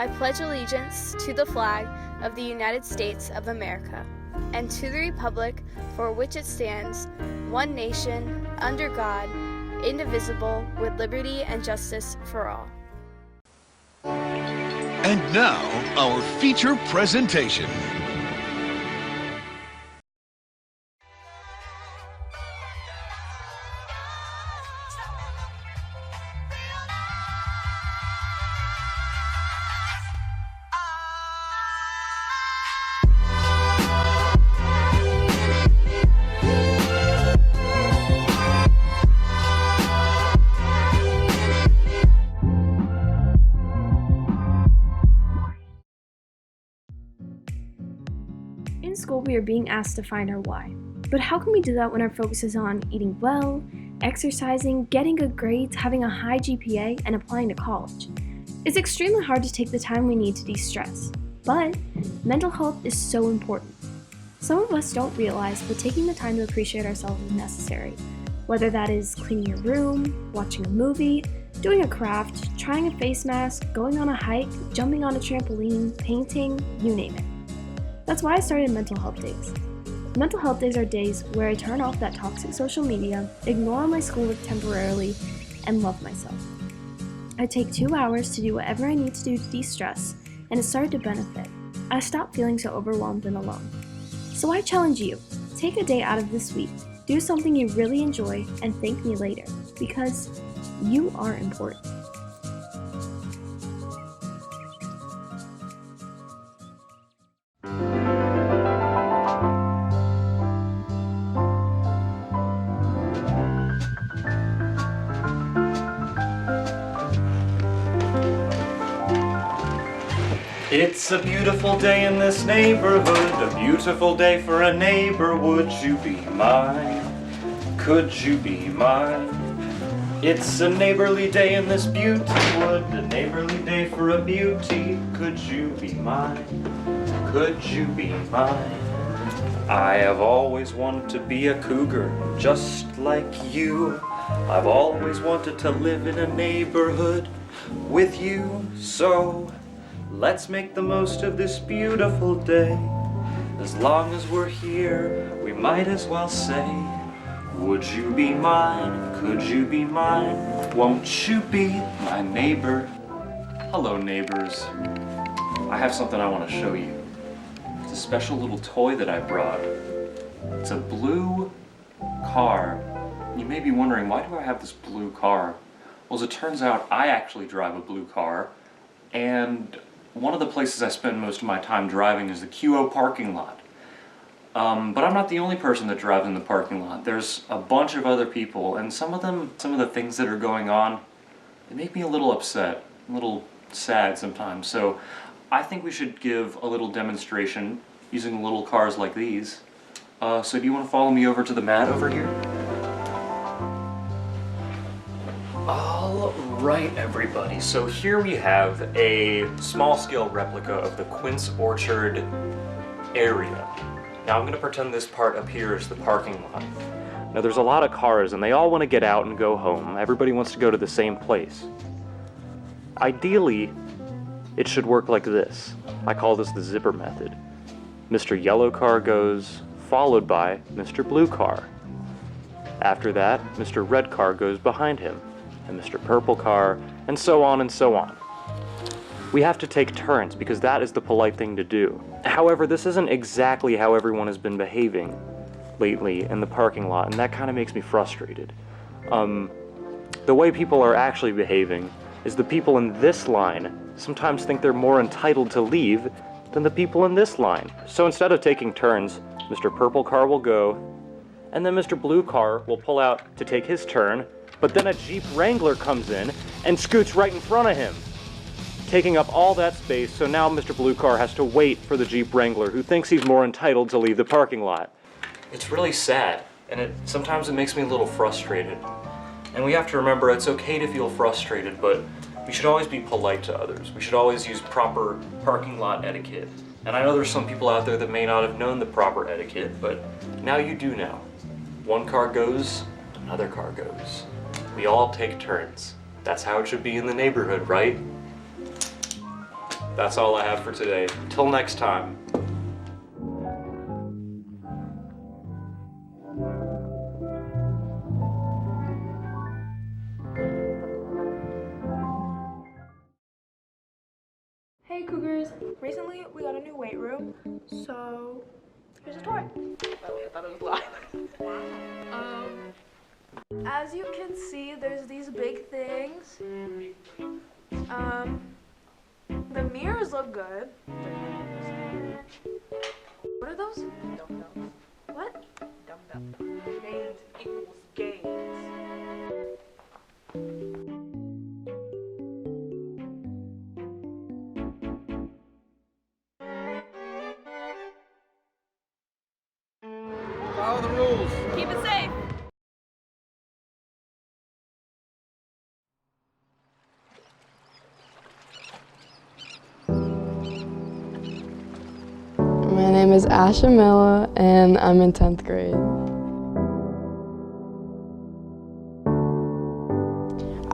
I pledge allegiance to the flag of the United States of America and to the republic for which it stands, one nation, under God, indivisible, with liberty and justice for all. And now, our feature presentation. In school, we are being asked to find our why. But how can we do that when our focus is on eating well, exercising, getting good grades, having a high GPA, and applying to college? It's extremely hard to take the time we need to de-stress. But mental health is so important. Some of us don't realize, but taking the time to appreciate ourselves is necessary. Whether that is cleaning your room, watching a movie, doing a craft, trying a face mask, going on a hike, jumping on a trampoline, painting, you name it. That's why I started Mental Health Days. Mental Health Days are days where I turn off that toxic social media, ignore my schoolwork temporarily, and love myself. I take 2 hours to do whatever I need to do to de-stress, and it started to benefit. I stopped feeling so overwhelmed and alone. So I challenge you, take a day out of this week, do something you really enjoy, and thank me later, because you are important. It's a beautiful day in this neighborhood, a beautiful day for a neighbor. Would you be mine? Could you be mine? It's a neighborly day in this beauty wood, a neighborly day for a beauty. Could you be mine? Could you be mine? I have always wanted to be a cougar, just like you. I've always wanted to live in a neighborhood with you, so let's make the most of this beautiful day. As long as we're here, we might as well say, would you be mine? Could you be mine? Won't you be my neighbor? Hello, neighbors. I have something I want to show you. It's a special little toy that I brought. It's a blue car. You may be wondering, why do I have this blue car? Well, as it turns out, I actually drive a blue car, and one of the places I spend most of my time driving is the QO parking lot. But I'm not the only person that drives in the parking lot. There's a bunch of other people, and some of the things that are going on, they make me a little upset, a little sad sometimes. So I think we should give a little demonstration using little cars like these. So do you want to follow me over to the mat over here? Alright, everybody, so here we have a small-scale replica of the Quince Orchard area. Now I'm going to pretend this part up here is the parking lot. Now there's a lot of cars and they all want to get out and go home. Everybody wants to go to the same place. Ideally, it should work like this. I call this the zipper method. Mr. Yellow Car goes, followed by Mr. Blue Car. After that, Mr. Red Car goes behind him, and Mr. Purple Car, and so on and so on. We have to take turns because that is the polite thing to do. However, this isn't exactly how everyone has been behaving lately in the parking lot, and that kind of makes me frustrated. The way people are actually behaving is the people in this line sometimes think they're more entitled to leave than the people in this line. So instead of taking turns, Mr. Purple Car will go, and then Mr. Blue Car will pull out to take his turn, but then a Jeep Wrangler comes in and scoots right in front of him, taking up all that space, so now Mr. Blue Car has to wait for the Jeep Wrangler, who thinks he's more entitled to leave the parking lot. It's really sad, and sometimes it makes me a little frustrated. And we have to remember it's okay to feel frustrated, but we should always be polite to others. We should always use proper parking lot etiquette. And I know there's some people out there that may not have known the proper etiquette, but now you do know. One car goes, another car goes. We all take turns. That's how it should be in the neighborhood, right? That's all I have for today. Till next time. Hey Cougars, recently we got a new weight room, so here's a tour. I thought it was live. As you can see, there's these big things. The mirrors look good. What are those? Dumbbells. What? Dumbbells. Gains equals gains. Follow the rules. Keep it safe. My name is Shamila and I'm in 10th grade.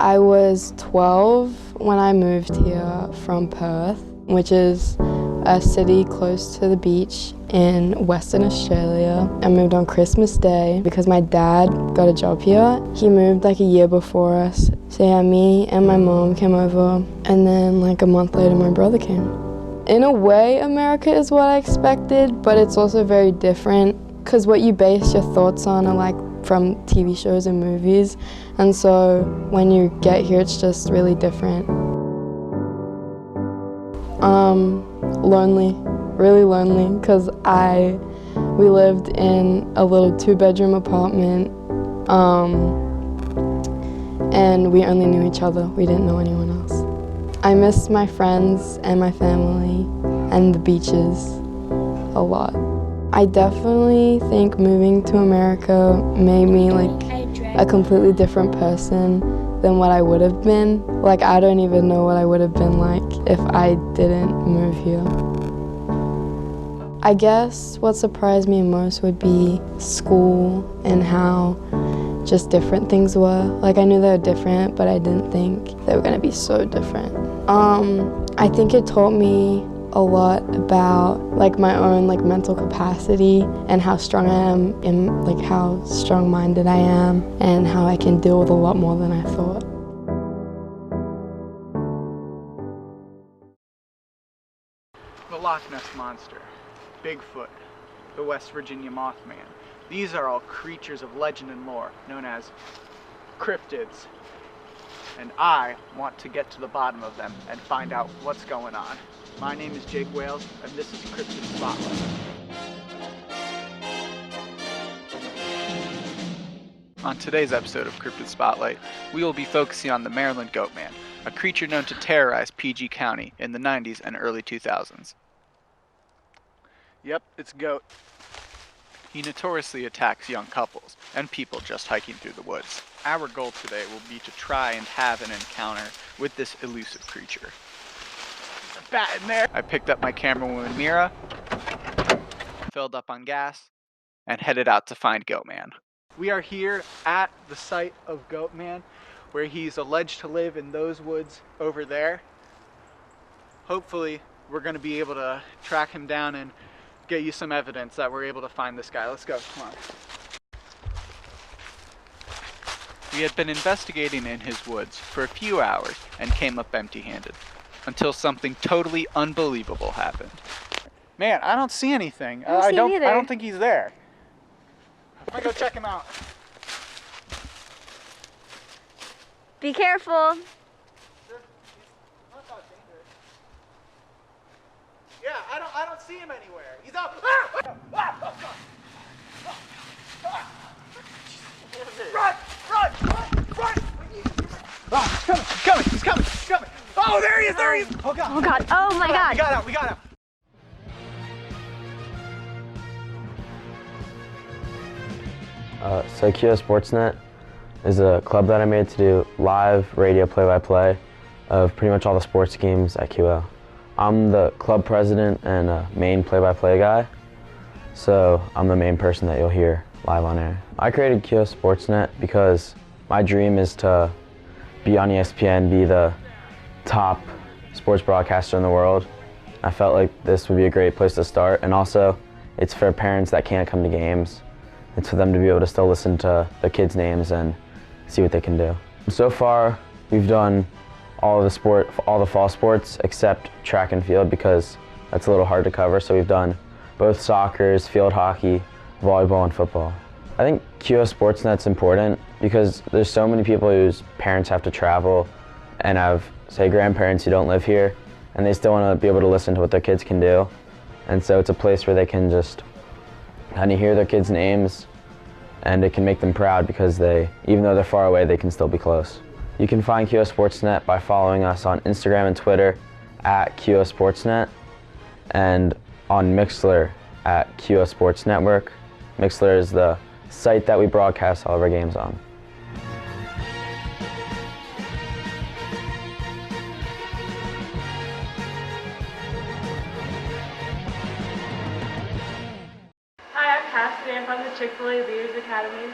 I was 12 when I moved here from Perth, which is a city close to the beach in Western Australia. I moved on Christmas Day because my dad got a job here. He moved like a year before us. So yeah, me and my mom came over, and then like a month later my brother came. In a way, America is what I expected, but it's also very different because what you base your thoughts on are like from TV shows and movies, and so when you get here it's just really different. Lonely, really lonely, because we lived in a little 2-bedroom apartment, and we only knew each other, we didn't know anyone else. I miss my friends and my family and the beaches a lot. I definitely think moving to America made me like a completely different person than what I would have been. Like, I don't even know what I would have been like if I didn't move here. I guess what surprised me most would be school and how just different things were. Like, I knew they were different, but I didn't think they were gonna be so different. I think it taught me a lot about like my own like mental capacity and how strong I am and like how strong-minded I am and how I can deal with a lot more than I thought. The Loch Ness Monster, Bigfoot, the West Virginia Mothman. These are all creatures of legend and lore known as cryptids. And I want to get to the bottom of them and find out what's going on. My name is Jake Wales, and this is Cryptid Spotlight. On today's episode of Cryptid Spotlight, we will be focusing on the Maryland Goatman, a creature known to terrorize PG County in the 90s and early 2000s. Yep, it's Goat. He notoriously attacks young couples and people just hiking through the woods. Our goal today will be to try and have an encounter with this elusive creature. There's a bat in there! I picked up my camerawoman Mira, filled up on gas, and headed out to find Goatman. We are here at the site of Goatman, where he's alleged to live in those woods over there. Hopefully, we're going to be able to track him down and get you some evidence that we're able to find this guy. Let's go, come on. We had been investigating in his woods for a few hours and came up empty-handed, until something totally unbelievable happened. Man, I don't see anything. I don't think he's there. I'm gonna go check him out. Be careful. He's not that dangerous. Yeah, I don't see him anywhere. He's up. Run! Oh, he's coming. Oh, there he is. Oh God. Oh my God. We got out. So Sportsnet is a club that I made to do live radio play-by-play of pretty much all the sports games at QL. I'm the club president and main play-by-play guy, so I'm the main person that you'll hear live on air. I created Sportsnet because my dream is to be on ESPN, be the top sports broadcaster in the world. I felt like this would be a great place to start, and also it's for parents that can't come to games. It's for them to be able to still listen to their kids' names and see what they can do. So far, we've done all the fall sports except track and field because that's a little hard to cover. So we've done both soccer, field hockey, volleyball, and football. I think QO Sportsnet's important because there's so many people whose parents have to travel and have, say, grandparents who don't live here, and they still want to be able to listen to what their kids can do. And so it's a place where they can just kind of hear their kids' names, and it can make them proud because even though they're far away, they can still be close. You can find QO Sportsnet by following us on Instagram and Twitter at QO Sportsnet, and on Mixlr at QO Sports Network. Mixlr is the site that we broadcast all of our games on. Hi, I'm Cassidy. I'm from the Chick-fil-A Leaders Academy.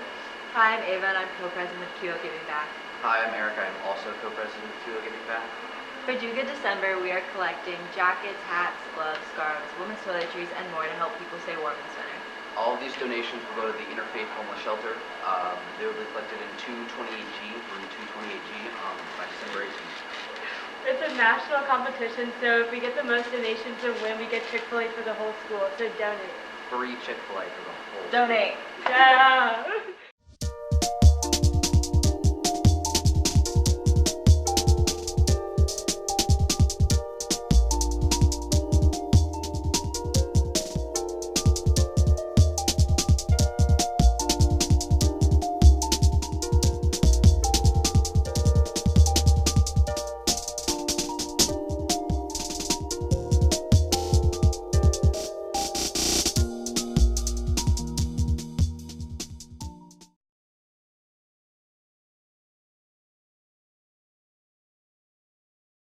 Hi, I'm Ava, and I'm co-president of QO Giving Back. Hi, I'm Eric. I'm also co-president of QO Giving Back. For Do Good December, we are collecting jackets, hats, gloves, scarves, women's toiletries, and more to help people stay warm this winter. All of these donations will go to the Interfaith Homeless Shelter. They will be collected in 228G from 228G by December 18th. It's a national competition, so if we get the most donations to win, we get Chick-fil-A for the whole school. So donate. Free Chick-fil-A for the whole Donate. Yeah.